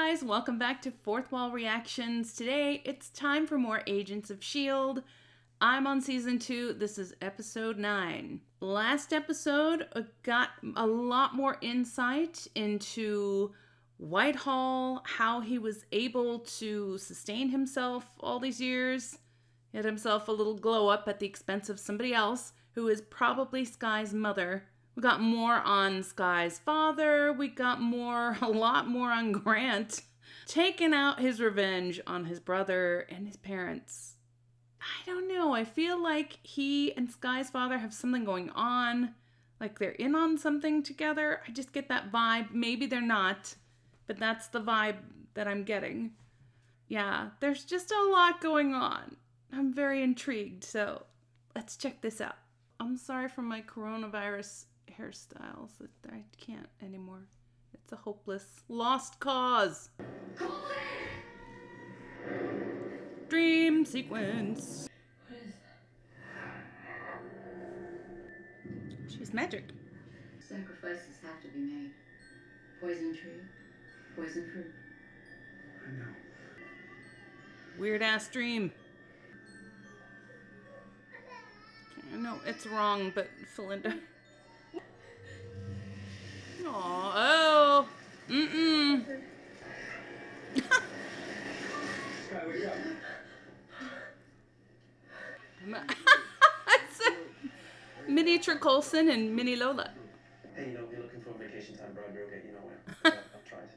guys, welcome back to Fourth Wall Reactions. Today, it's time for more Agents of S.H.I.E.L.D. I'm on season 2. This is episode 9. Last episode got a lot more insight into Whitehall, how he was able to sustain himself all these years. He had himself a little glow up at the expense of somebody else, who is probably Sky's mother. We got more on Sky's father. We got a lot more on Grant. Taking out his revenge on his brother and his parents. I don't know. I feel like he and Sky's father have something going on. Like they're in on something together. I just get that vibe. Maybe they're not, but that's the vibe that I'm getting. Yeah, there's just a lot going on. I'm very intrigued, so let's check this out. I'm sorry for my coronavirus hairstyles. I can't anymore. It's a hopeless, lost cause. Dream sequence. What is that? She's magic. Sacrifices have to be made. Poison tree, poison fruit. I know. Weird ass dream. I know it's wrong, but Felinda. Aw, oh. Mm-mm. Sky, wake up. It's a miniature Coulson and mini Lola. Hey, you're looking for a vacation time abroad, you're okay, when. I've tried.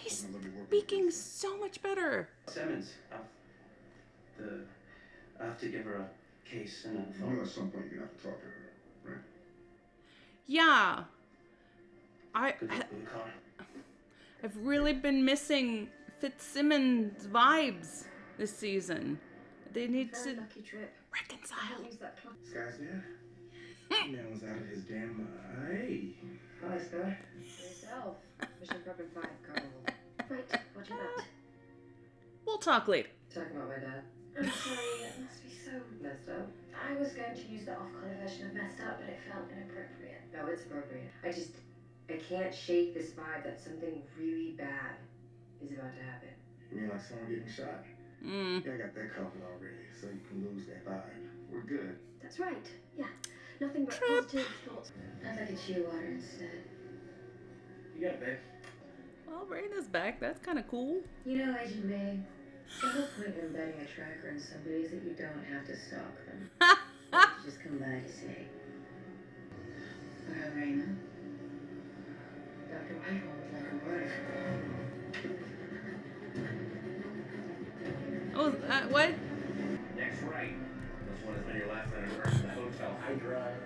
He's speaking so much better. Simmons, I have to give her a case and a phone. At some point you're gonna have to talk to her, right? Yeah. Good luck with the car. I've really been missing Fitzsimmons vibes this season. They need to Lucky trip. reconcile. Sky's dad? Man was out of his damn mind. Hey. Hi, Sky. For yourself. Mission Problem 5, cargo. Right, what you got? We'll talk later. Talking about my dad. I'm sorry, it must be so Messed up. I was going to use the off-color version of messed up, but it felt inappropriate. No, it's appropriate. I can't shake this vibe that something really bad is about to happen. You mean like someone getting shot? Yeah, I got that covered already, so you can lose that vibe. We're good. That's right. Yeah. Nothing but Trip. positive thoughts. I'd like a cheer water instead. You got it, babe. Well, Raina's back. That's kind of cool. You know, Agent May, the whole point of embedding a tracker in somebody is that you don't have to stalk them. You just come by to say, "Hello, Raina. Dr. Whitehall would like a word." Oh, what? Next right. This one has been your last night in person at the hotel. I drive.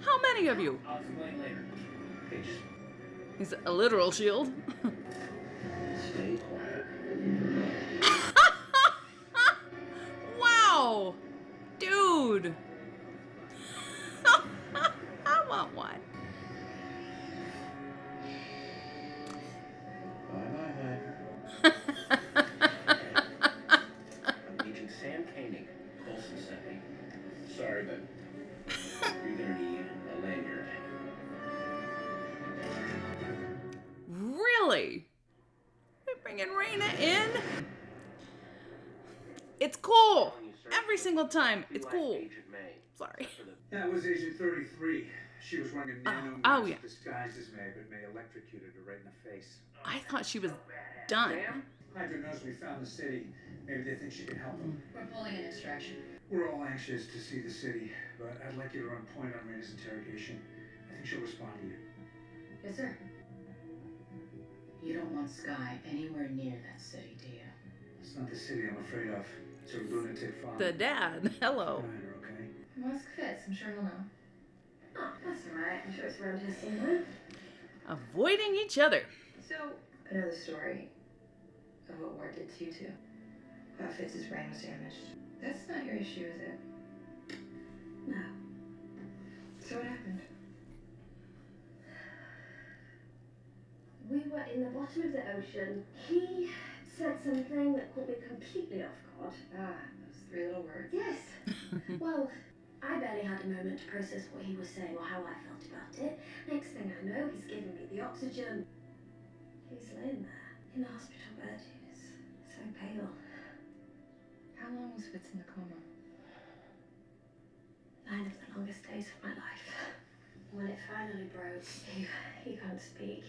How many of you? I'll explain later. Okay, just He's a literal shield. stay quiet. Wow. Dude. I want one. Bye-bye, I'm Agent Sam Koenig. Coulson sent me. Sorry, but you're gonna need a lanyard. Really? We're bringing Raina in? It's cool. Every single time. It's cool. Agent May. Sorry. That was Agent 33. She was wearing a nano oh, mask yeah. disguised as May, but May electrocuted her right in the face. I thought she was done. Hydra knows we found the city. Maybe they think she can help them. We're pulling an extraction. We're all anxious to see the city, but I'd like you to run point on Raina's interrogation. I think she'll respond to you. Yes, sir. You don't want Sky anywhere near that city, do you? It's not the city I'm afraid of. It's a lunatic farm. The dad. Hello. Her, okay? Mask fits. I'm sure he'll know. Oh, that's alright. I'm sure it's around here somewhere. Avoiding each other. So, I know the story of what Ward did to you two. How Fitz's brain was damaged. That's not your issue, is it? No. So what happened? We were in the bottom of the ocean. He said something that caught me completely off guard. Ah, those 3 little words. Yes. Well, I barely had a moment to process what he was saying or how I felt about it. Next thing I know. He's giving me the oxygen. He's laying there in the hospital bed. He's so pale. How long was Fitz in the coma? 9 of the longest days of my life. When it finally broke, he couldn't speak.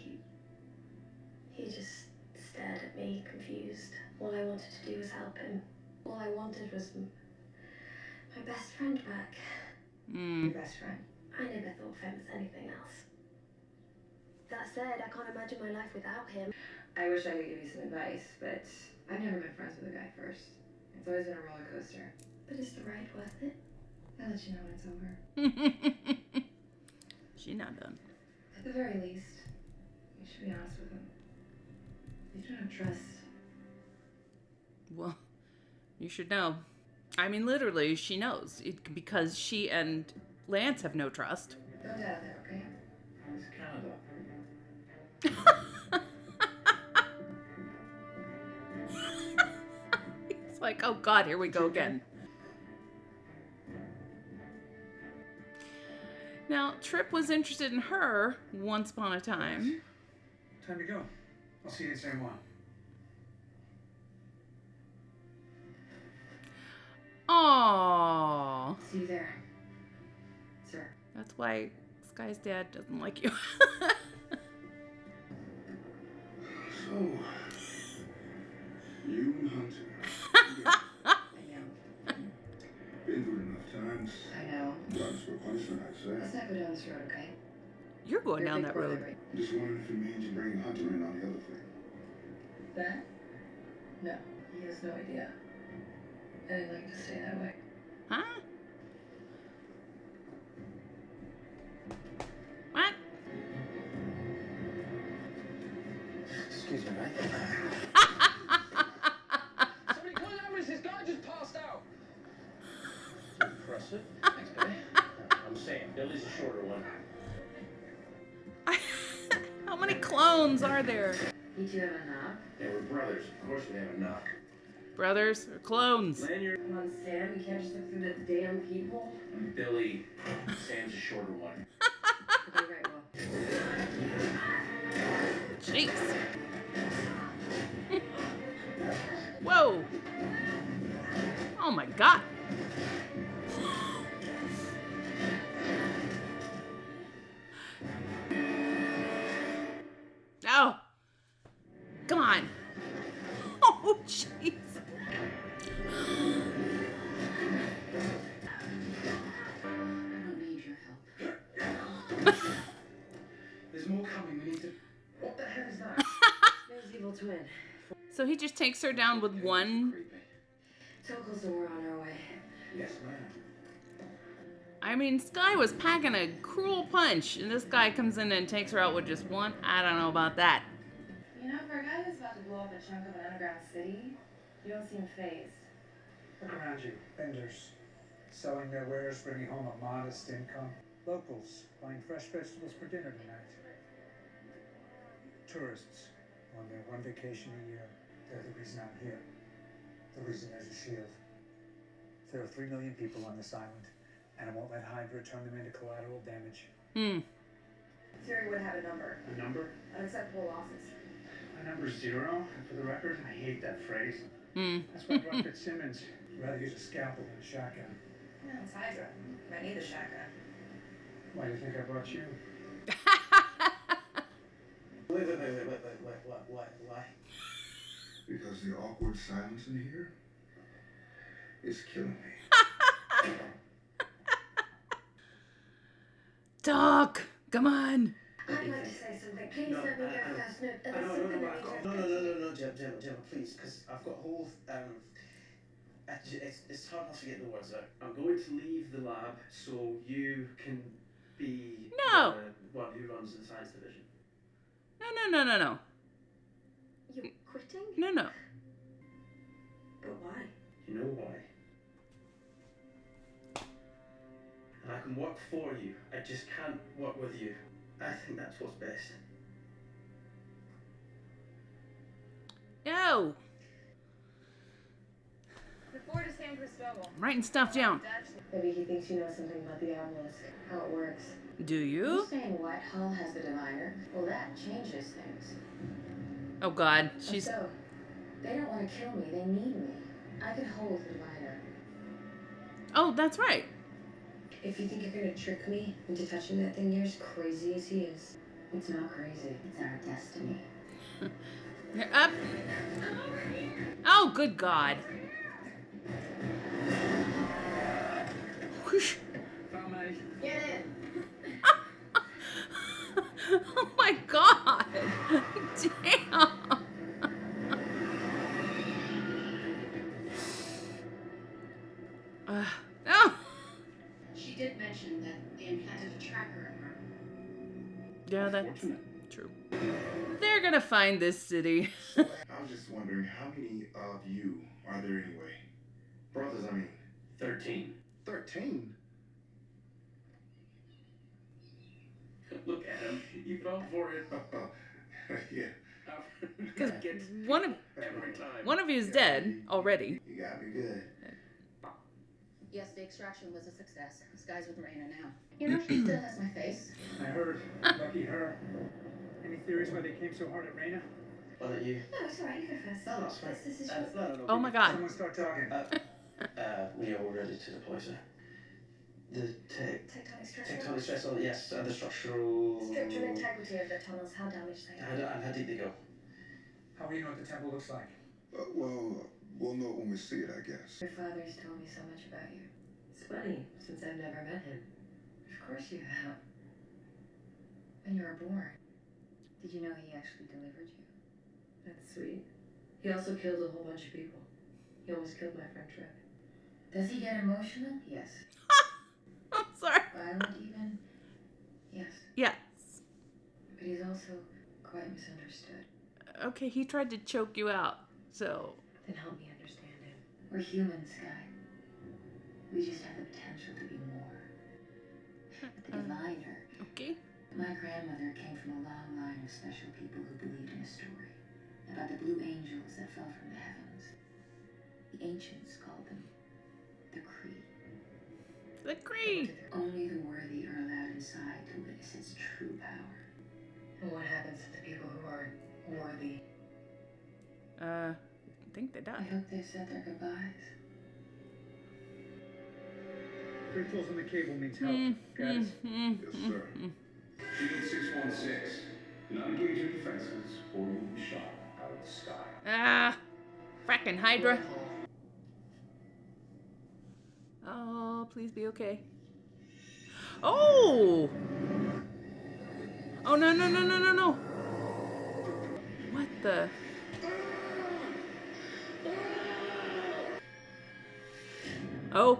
He just stared at me, confused. All I wanted to do was help him. All I wanted was my best friend back. Your best friend? I never thought of him as anything else. That said, I can't imagine my life without him. I wish I could give you some advice, but I've never been friends with a guy first. It's always been a roller coaster. But is the ride worth it? I'll let you know when it's over. She's not done. At the very least, you should be honest with him. You don't have trust. Well, you should know. I mean, literally, she knows. Because she and Lance have no trust. Don't doubt that, okay? It's Canada. It's like, oh God, here we go again. Now, Tripp was interested in her once upon a time. Time to go. I'll see you in San Juan. Aww. See you there, sir. That's why Sky's dad doesn't like you. So, you and Hunter. I know. Been through it enough times. I know. Times for punishment, I'd Let's say. not go down this road, okay? You're going You're a down big that brother, road. right? Just wondering if it means you bringing Hunter in on the other thing. That? No, he has no idea. And I'd like it to stay that way. Huh? What? Excuse me, mate. Somebody call an ambulance. This guy just passed out. Impressive. Thanks, Billy. I'm saying, Billy's a shorter one. How many clones are there? You two have a knob? Yeah, we're brothers. Of course we have a knock. Brothers or clones? Lanyard. Come on, Sam. You can't just look through the damn people. Billy. Sam's a shorter one. Okay, right, well. Jeez. Whoa. Oh my God. Oh. Come on. Oh, jeez. I don't need your help. There's more coming. We need to... What the hell is that? There's evil twin. So he just takes her down with one. Creepy. Tokos and we're on our way. Yes, ma'am. I mean, Sky was packing a cruel punch, and this guy comes in and takes her out with just one. I don't know about that. You know, for a guy who's about to blow up a chunk of an underground city, you don't seem phased. Look around you. Vendors selling their wares, bringing home a modest income. Locals buying fresh vegetables for dinner tonight. Tourists on their one vacation a year. They're the reason I'm here. The reason there's a shield. There are 3 million people on this island, and I won't let Hydra turn them into collateral damage. Terry would have a number. A number? Unacceptable losses. My number's 0, and for the record, I hate that phrase. That's why I brought Fitzsimmons. I'd rather use a scalpel than a shotgun. No, it's Hydra. Might need a shotgun. Why do you think I brought you? Wait, why? Because the awkward silence in here is killing me. Talk! Come on! I'd like to say something. Please No, let me go first. No, there's No, something I need to... No, Gemma, please, because I've got a whole, it's hard enough to get the words out. I'm going to leave the lab so you can be No. the one who runs the science division. No. You're quitting? No. But why? You know why? And I can work for you. I just can't work with you. I think that's what's best. No! Before to San Cristobal. I'm writing stuff down. Maybe he thinks you know something about the obelisk, how it works. Do You you? saying Whitehall has the diviner? Well, that changes things. Oh God, How so? They don't want to kill me. They need me. I can hold the diviner. Oh, that's right. If you think you're gonna trick me into touching that thing, you're as crazy as he is. It's not crazy. It's our destiny. You're up. Oh, good God. Whoosh. Get in. Oh my God. Damn. Oh. She did mention that they implanted a tracker in her. Yeah, that's true. They're gonna find this city. I was just wondering, how many of you are there anyway? Brothers, I mean. 13. 13? Look at him. You fell for it. Yeah. Because Gets every time. one of you is dead already. You got me good. Yes, the extraction was a success. Sky's with Raina now. You know, she still has my face. I heard. Lucky her. Any theories why they came so hard at Raina? Why don't you? No, it's alright. You go first. No, it's fine. This is No. Oh my God. Someone start talking. Yeah, we're ready to deploy, sir. The tectonic stress. tectonic stress, yes, the structural... Structural integrity of the tunnels, how damaged they are. How deep they go? How will you know what the temple looks like? We'll know it when we see it, I guess. Your father's told me so much about you. It's funny, since I've never met him. Of course you have. When you were born. Did you know he actually delivered you? That's sweet. He also killed a whole bunch of people. He almost killed my friend Trip. Does he get emotional? Yes. I'm sorry. Violent even? Yes. Yes. But he's also quite misunderstood. Okay, he tried to choke you out, so... Then help me understand him. We're humans, Sky. We just have the potential to be more. But the diviner... Okay. My grandmother came from a long line of special people who believed in a story about the blue angels that fell from the heavens. The ancients called them the Kree. The Kree. Only the worthy are allowed inside to witness its true power. And what happens to the people who aren't worthy? I think they I died. hope they said their goodbyes. 3 pulls on the cable means help. Got it? Yes, sir. Shield 616. Do not engage your defenses or you will be shot out of the sky. Ah, fracking Hydra. Oh, please be okay. Oh! Oh, no. What the? Oh.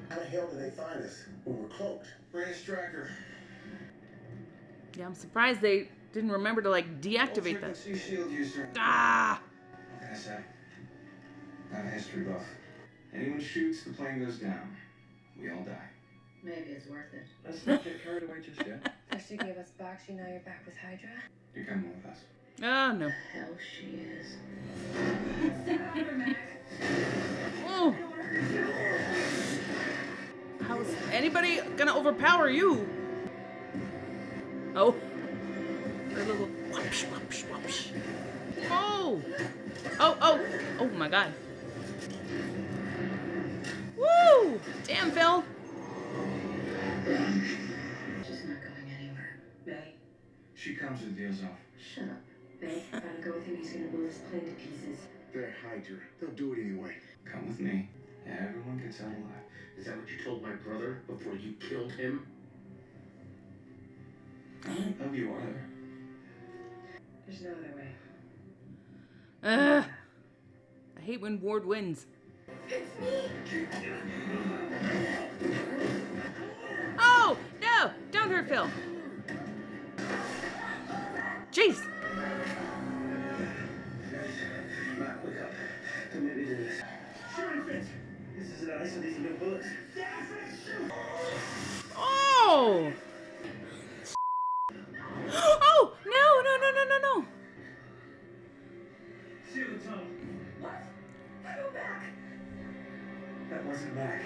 How the hell did they find us? We were cloaked. Raina's tracker. Yeah, I'm surprised they didn't remember to, like, deactivate that. S.H.I.E.L.D. user. Ah! What can I say? I'm a history buff. Anyone shoots, the plane goes down. We all die. Maybe it's worth it. Let's not get carried away just yet. First you gave us Bakshi, now you're back with Hydra? You're coming with us. Oh, no. Hell she is. Oh! How's anybody gonna overpower you? Oh. Her little whoosh. Oh! Oh my God. Woo! Damn, Phil. She's not going anywhere. Bay, She comes with the deal's off. shut up. Bay, if I don't go with him, he's gonna blow this plane to pieces. They're Hydra. They'll do it anyway. Come with me. Everyone gets out alive. Is that what you told my brother before you killed him? How many of you are there? There's no other way. I hate when Ward wins. It's me! Oh! No! Don't hurt Phil. Jeez. Matt, wake up. Come let me do this. This is nice, so these are good bullets. Oh! Oh! No! That wasn't Mac.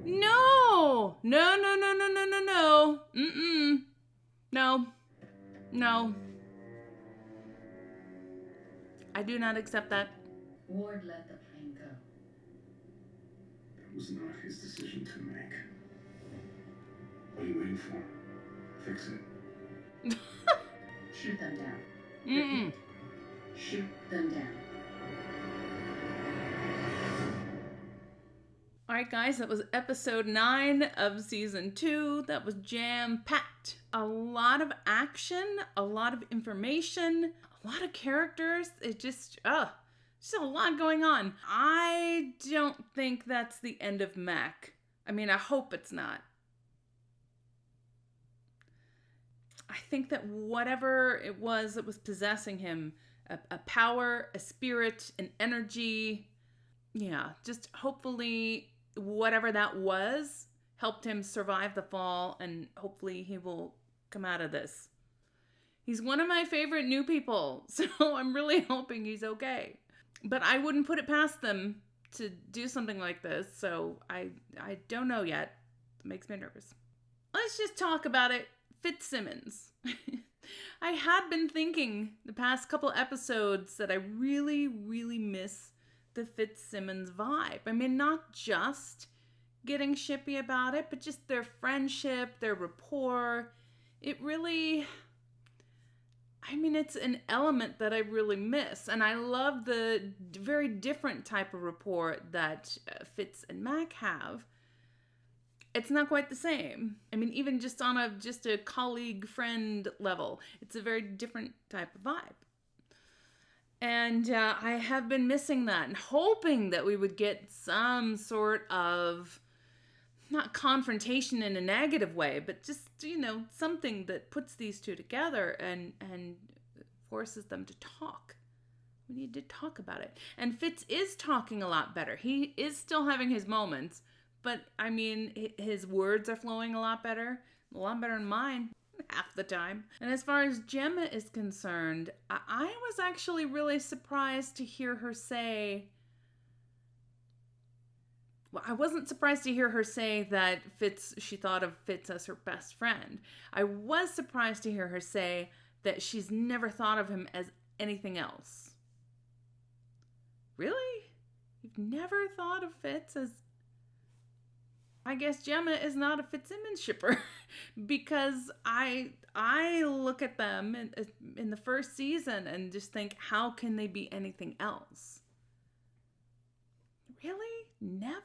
No! No, no, no, no, no, no, no. Mm-mm. No. No. I do not accept that. Ward let the plane go. That was not his decision to make. What are you waiting for? Fix it. Shoot them down. Mm-mm. Repeat. Shoot them down. All right, guys, that was episode 9 of season 2. That was jam-packed. A lot of action, a lot of information, a lot of characters. It just a lot going on. I don't think that's the end of Mac. I mean, I hope it's not. I think that whatever it was that was possessing him, a power, a spirit, an energy, yeah, just hopefully whatever that was helped him survive the fall, and hopefully he will come out of this. He's one of my favorite new people, so I'm really hoping he's okay. But I wouldn't put it past them to do something like this, so I don't know yet. It makes me nervous. Let's just talk about it. Fitzsimmons. I had been thinking the past couple episodes that I really, really miss the Fitzsimmons vibe. I mean, not just getting shippy about it, but just their friendship, their rapport. It really, I mean, it's an element that I really miss. And I love the very different type of rapport that Fitz and Mac have. It's not quite the same. I mean, even just on a colleague friend level, it's a very different type of vibe. And I have been missing that and hoping that we would get some sort of, not confrontation in a negative way, but just, something that puts these two together and forces them to talk. We need to talk about it. And Fitz is talking a lot better. He is still having his moments, but I mean, his words are flowing a lot better than mine. Half the time. And as far as Gemma is concerned, I was actually really surprised to hear her say, well, I wasn't surprised to hear her say that she thought of Fitz as her best friend. I was surprised to hear her say that she's never thought of him as anything else. Really? You've never thought of Fitz as... I guess Gemma is not a Fitzsimmons shipper because I look at them in the first season and just think, how can they be anything else? Really? Never?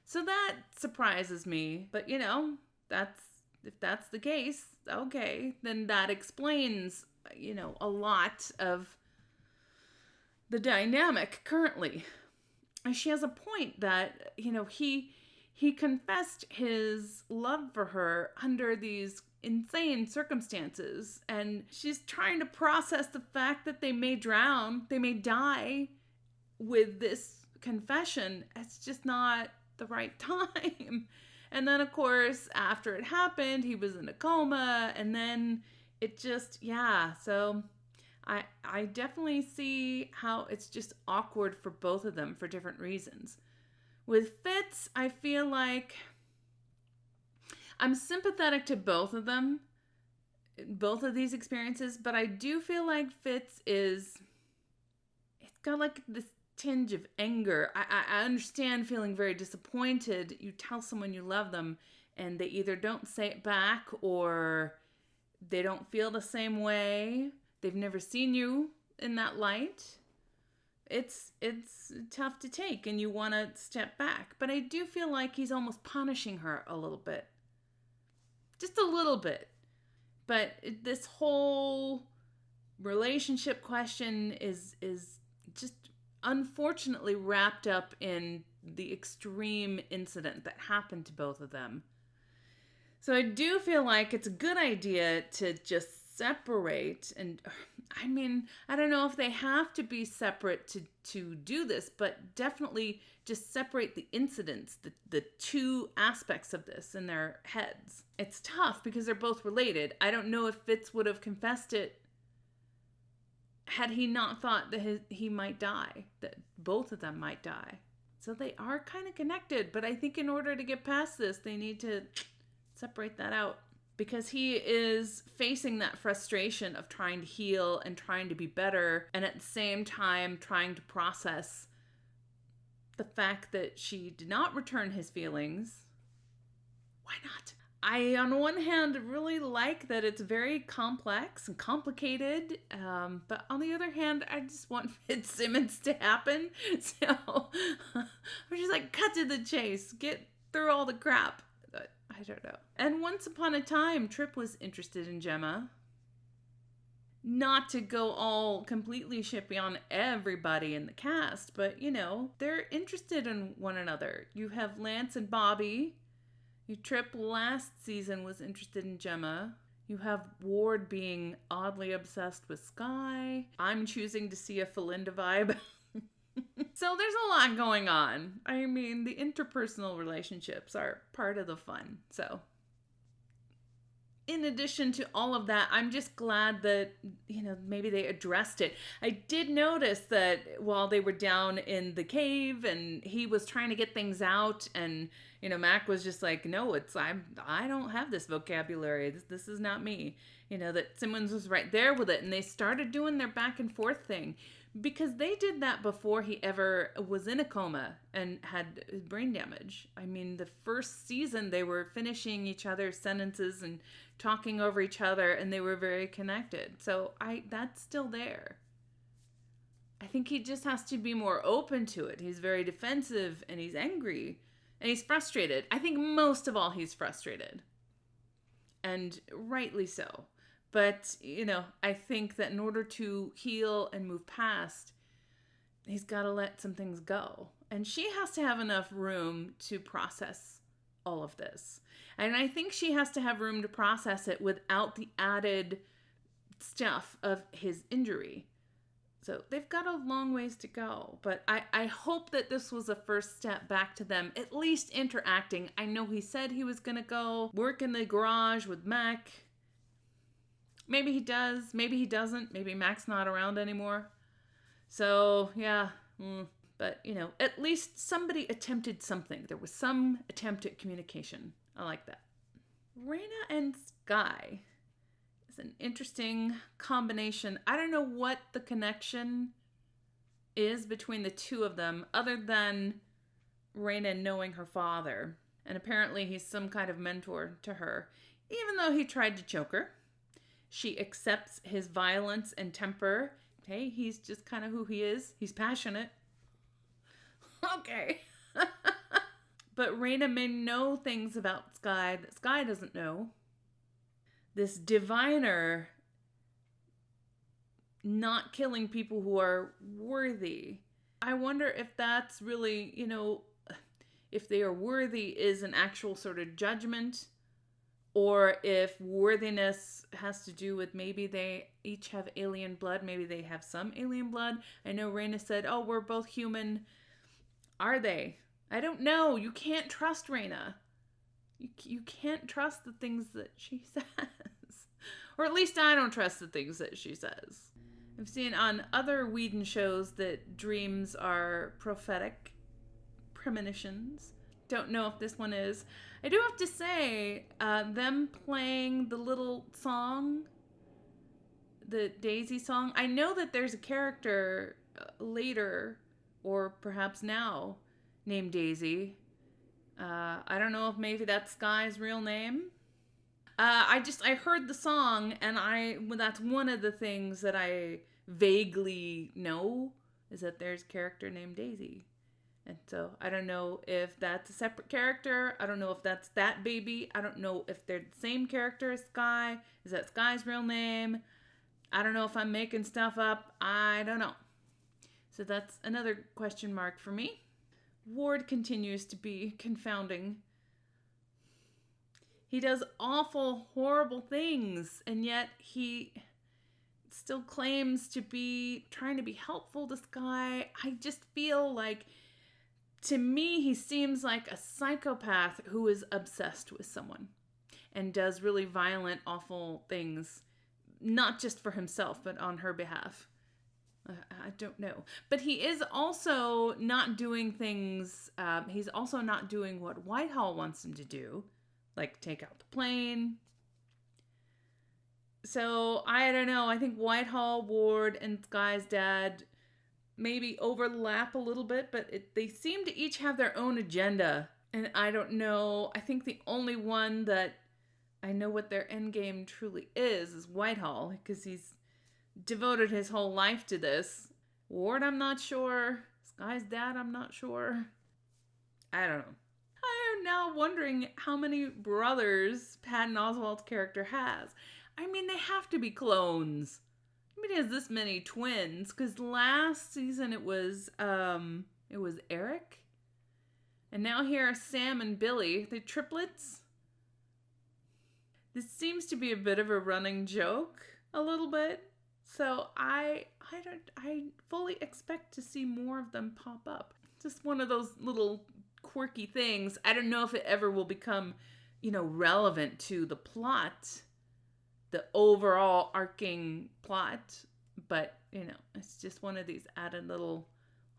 So that surprises me. But if that's the case, okay, then that explains, a lot of the dynamic currently. And she has a point that, he confessed his love for her under these insane circumstances, and she's trying to process the fact that they may drown, they may die with this confession. It's just not the right time. And then, of course, after it happened, he was in a coma, and then it just, so I definitely see how it's just awkward for both of them for different reasons. With Fitz, I feel like I'm sympathetic to both of them, both of these experiences, but I do feel like Fitz it's got like this tinge of anger. I understand feeling very disappointed. You tell someone you love them and they either don't say it back or they don't feel the same way. They've never seen you in that light. It's tough to take and you want to step back. But I do feel like he's almost punishing her a little bit. Just a little bit. But this whole relationship question is just unfortunately wrapped up in the extreme incident that happened to both of them. So I do feel like it's a good idea to just separate, and I mean, I don't know if they have to be separate to do this, but definitely just separate the incidents, the two aspects of this in their heads. It's tough because they're both related. I don't know if Fitz would have confessed it had he not thought that he might die, that both of them might die. So they are kind of connected, but I think in order to get past this, they need to separate that out. Because he is facing that frustration of trying to heal and trying to be better, and at the same time trying to process the fact that she did not return his feelings. Why not? I, on one hand, really like that it's very complex and complicated, but on the other hand, I just want Fitzsimmons to happen. So I'm just like, cut to the chase, get through all the crap. I don't know. And once upon a time, Trip was interested in Gemma. Not to go all completely shippy on everybody in the cast, but, you know, they're interested in one another. You have Lance and Bobby. Trip last season was interested in Gemma. You have Ward being oddly obsessed with Skye. I'm choosing to see a Felinda vibe. So there's a lot going on. I mean, the interpersonal relationships are part of the fun. So in addition to all of that, I'm just glad that, you know, maybe they addressed it. I did notice that while they were down in the cave and he was trying to get things out, and, you know, Mac was just like, no, I don't have this vocabulary. This is not me. You know, that Simmons was right there with it, and they started doing their back and forth thing. Because they did that before he ever was in a coma and had brain damage. I mean, the first season they were finishing each other's sentences and talking over each other, and they were very connected. So that's still there. I think he just has to be more open to it. He's very defensive, and he's angry, and he's frustrated. I think most of all he's frustrated. And rightly so. But, you know, I think that in order to heal and move past, he's got to let some things go. And she has to have enough room to process all of this. And I think she has to have room to process it without the added stuff of his injury. So they've got a long ways to go. But I hope that this was a first step back to them at least interacting. I know he said he was going to go work in the garage with Mac. Maybe he does. Maybe he doesn't. Maybe Mac's not around anymore. So, yeah. But, you know, at least somebody attempted something. There was some attempt at communication. I like that. Raina and Skye is an interesting combination. I don't know what the connection is between the two of them, other than Raina knowing her father. And apparently he's some kind of mentor to her, even though he tried to choke her. She accepts his violence and temper. Hey, he's just kind of who he is. He's passionate. Okay. But Raina may know things about Skye that Skye doesn't know. This diviner not killing people who are worthy. I wonder if that's really, you know, if they are worthy is an actual sort of judgment, or if worthiness has to do with maybe they each have alien blood. Maybe they have some alien blood. I know Raina said, oh, we're both human. Are they? I don't know. You can't trust Raina. You can't trust the things that she says. Or at least I don't trust the things that she says. I've seen on other Whedon shows that dreams are prophetic premonitions. Don't know if this one is. I do have to say, them playing the little song, the Daisy song, I know that there's a character later, or perhaps now, named Daisy. I don't know if maybe that's Skye's real name. I heard the song, and that's one of the things that I vaguely know, is that there's a character named Daisy. And so I don't know if that's a separate character. I don't know if that's that baby. I don't know if they're the same character as Skye. Is that Skye's real name? I don't know if I'm making stuff up. I don't know. So that's another question mark for me. Ward continues to be confounding. He does awful, horrible things, and yet he still claims to be trying to be helpful to Skye. I just feel like, to me, he seems like a psychopath who is obsessed with someone and does really violent, awful things, not just for himself, but on her behalf. I don't know. But he is also not doing things, he's also not doing what Whitehall wants him to do, like take out the plane. So, I don't know. I think Whitehall, Ward, and Sky's dad maybe overlap a little bit, but they seem to each have their own agenda. And I don't know. I think the only one that I know what their end game truly is Whitehall, because he's devoted his whole life to this. Ward, I'm not sure. Sky's dad, I'm not sure. I don't know. I am now wondering how many brothers Patton Oswalt's character has. I mean, they have to be clones. I mean, he has this many twins, because last season it was Eric. And now here are Sam and Billy. They're triplets. This seems to be a bit of a running joke, a little bit. So I fully expect to see more of them pop up. Just one of those little quirky things. I don't know if it ever will become, relevant to the plot, the overall arcing plot, but it's just one of these added little,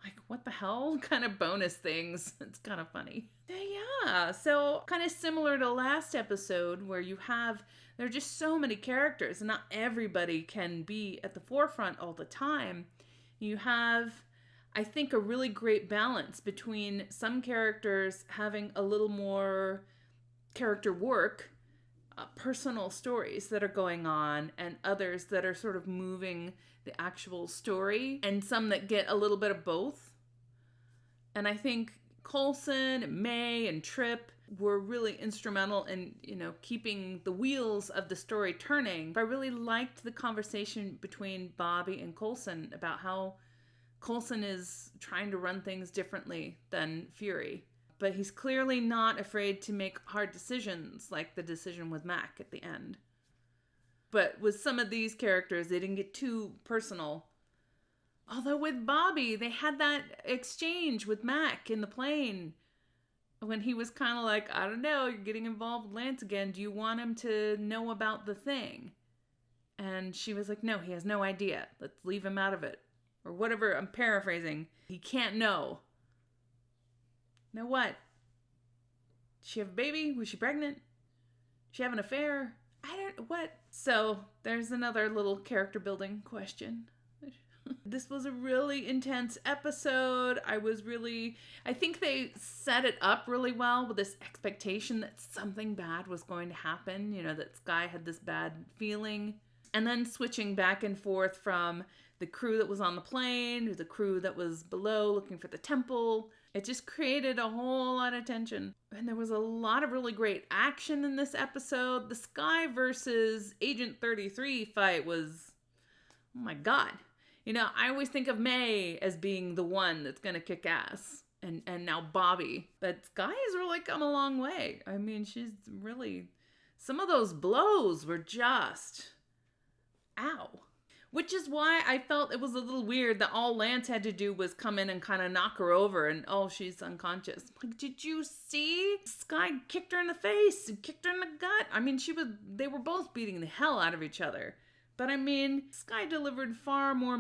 like, what the hell kind of bonus things. It's kind of funny. Yeah, so kind of similar to last episode where there are just so many characters and not everybody can be at the forefront all the time. You have, I think, a really great balance between some characters having a little more character work, personal stories that are going on, and others that are sort of moving the actual story, and some that get a little bit of both. And I think Coulson and May and Tripp were really instrumental in, keeping the wheels of the story turning. But I really liked the conversation between Bobby and Coulson about how Coulson is trying to run things differently than Fury. But he's clearly not afraid to make hard decisions, like the decision with Mac at the end. But with some of these characters, they didn't get too personal. Although with Bobby, they had that exchange with Mac in the plane when he was kind of like, I don't know, you're getting involved with Lance again. Do you want him to know about the thing? And she was like, no, he has no idea. Let's leave him out of it. Or whatever, I'm paraphrasing. He can't know. Now what? Did she have a baby? Was she pregnant? Did she have an affair? What? So, there's another little character building question. This was a really intense episode. I think they set it up really well with this expectation that something bad was going to happen, that Sky had this bad feeling. And then switching back and forth from the crew that was on the plane to the crew that was below looking for the temple. It just created a whole lot of tension. And there was a lot of really great action in this episode. The Sky versus Agent 33 fight was, oh my God. I always think of May as being the one that's going to kick ass. And now Bobby. But Sky has really come a long way. I mean, some of those blows were just, ow. Which is why I felt it was a little weird that all Lance had to do was come in and kind of knock her over and, oh, she's unconscious. Like, did you see? Sky kicked her in the face and kicked her in the gut. I mean, they were both beating the hell out of each other. But I mean, Sky delivered far more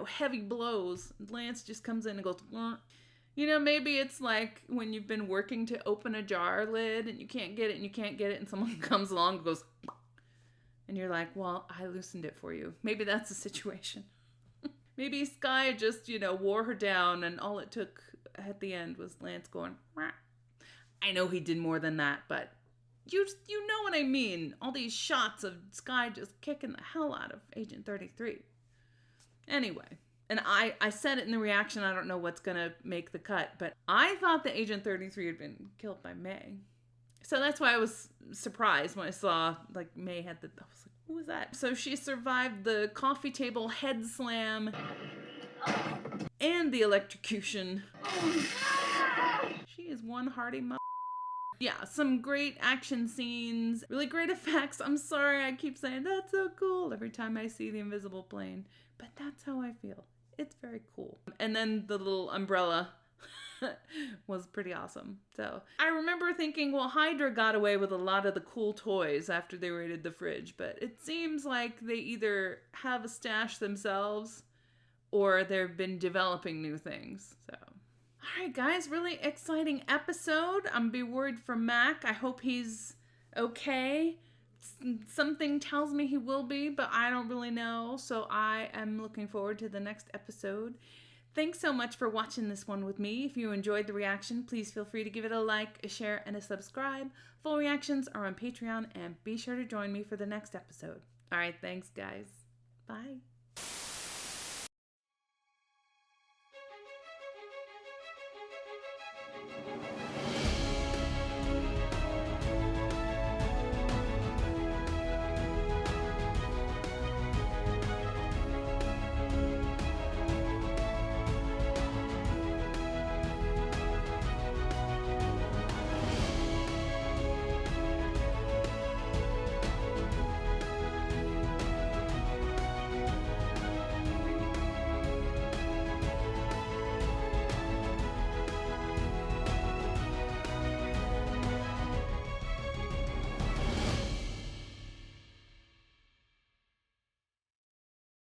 heavy blows. Lance just comes in and goes, wah. Maybe it's like when you've been working to open a jar lid and you can't get it and someone comes along and goes, and you're like, well, I loosened it for you. Maybe that's the situation. Maybe Sky just, wore her down and all it took at the end was Lance going, wah. I know he did more than that, but you know what I mean. All these shots of Sky just kicking the hell out of Agent 33. Anyway, and I said it in the reaction, I don't know what's going to make the cut, but I thought that Agent 33 had been killed by May. So that's why I was surprised when I saw, May had I was like, who was that? So she survived the coffee table head slam and the electrocution. She is one hardy mother. Yeah, some great action scenes, really great effects. I'm sorry I keep saying that's so cool every time I see the invisible plane, but that's how I feel. It's very cool. And then the little umbrella was pretty awesome. So I remember thinking, well, Hydra got away with a lot of the cool toys after they raided the fridge, but it seems like they either have a stash themselves or they've been developing new things. So, all right, guys, really exciting episode. I'm be worried for Mac. I hope he's okay. Something tells me he will be, but I don't really know. So I am looking forward to the next episode. Thanks so much for watching this one with me. If you enjoyed the reaction, please feel free to give it a like, a share, and a subscribe. Full reactions are on Patreon, and be sure to join me for the next episode. All right, thanks, guys. Bye.